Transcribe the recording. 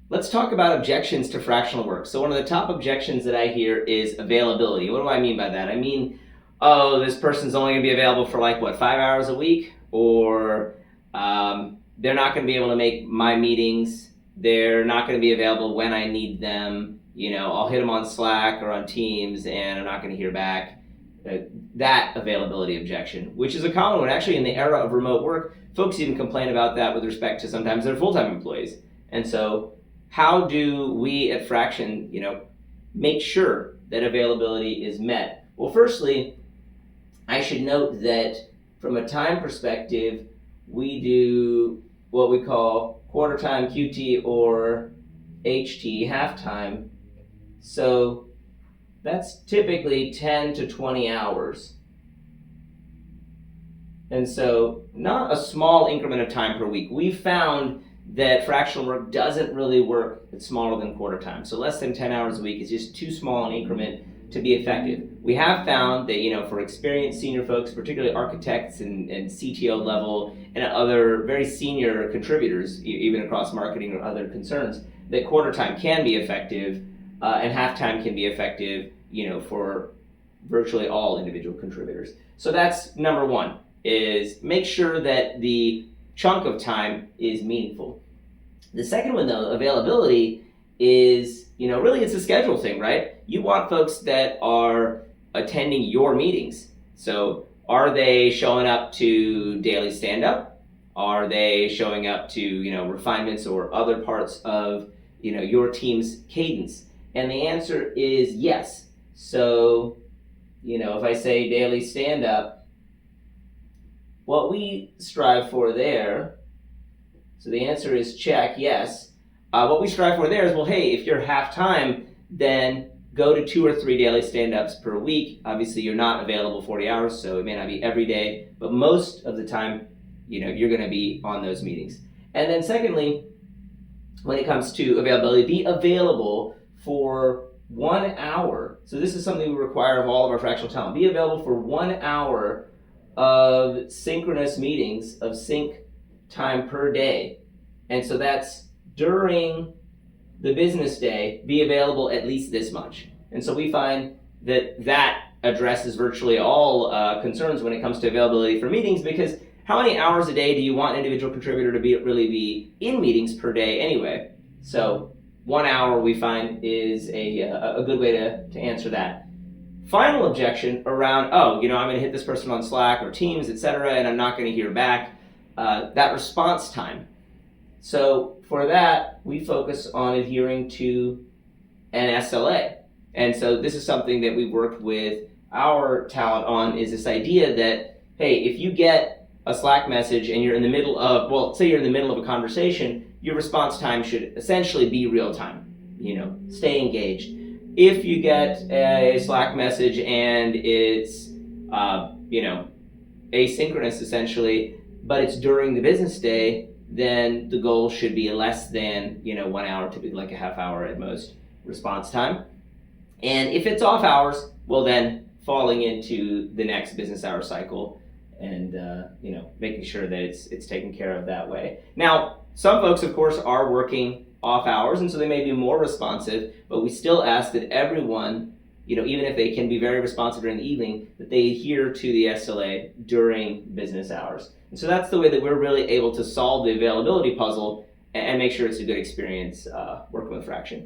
Let's talk about objections to fractional work. So one of the top objections that I hear is availability. What do I mean by that? I mean, oh, this person's only going to be available for like what, 5 hours a week, or they're not going to be able to make my meetings. They're not going to be available when I need them. I'll hit them on Slack or on Teams, and I'm not going to hear back. That availability objection, which is a common one actually in the era of remote work. Folks even complain about that with respect to sometimes their full-time employees. And so how do we at Fraction, make sure that availability is met? Well, firstly, I should note that from a time perspective, we do what we call quarter time QT or HT, halftime. So that's typically 10 to 20 hours. And so not a small increment of time per week. We found that fractional work doesn't really work at smaller than quarter time. So less than 10 hours a week is just too small an increment to be effective. We have found that, for experienced senior folks, particularly architects and CTO level and other very senior contributors, even across marketing or other concerns, that quarter time can be effective and halftime can be effective, for virtually all individual contributors. So that's number one, is make sure that the chunk of time is meaningful. The second one, though, availability, is, really it's a schedule thing, right? You want folks that are attending your meetings. So are they showing up to daily stand-up? Are they showing up to, refinements or other parts of, your team's cadence? And the answer is yes. So, if I say daily stand-up, what we strive for there, so the answer is check, yes. What we strive for there is, well, hey, if you're half-time, then go to 2 or 3 daily stand-ups per week. Obviously, you're not available 40 hours, so it may not be every day, but most of the time, you're going to be on those meetings. And then secondly, when it comes to availability, be available for 1 hour. So this is something we require of all of our fractional talent. Be available for 1 hour of synchronous meetings of sync time per day. And so that's during the business day, be available at least this much. And so we find that addresses virtually all concerns when it comes to availability for meetings, because how many hours a day do you want an individual contributor to really be in meetings per day anyway? So 1 hour we find is a good way to answer that. Final objection around, I'm going to hit this person on Slack or Teams, etc., and I'm not going to hear back. That response time. So for that, we focus on adhering to an SLA. And so this is something that we've worked with our talent on, is this idea that, hey, if you get a Slack message and you're in the middle of, say you're in the middle of a conversation, your response time should essentially be real time. Stay engaged. If you get a Slack message and it's, asynchronous essentially, but it's during the business day, then the goal should be less than 1 hour, typically like a half hour at most response time. And if it's off hours, well then falling into the next business hour cycle and making sure that it's taken care of that way. Now, some folks, of course, are working off hours, and so they may be more responsive, but we still ask that everyone, even if they can be very responsive during the evening, that they adhere to the SLA during business hours. And so that's the way that we're really able to solve the availability puzzle and make sure it's a good experience working with Fraction.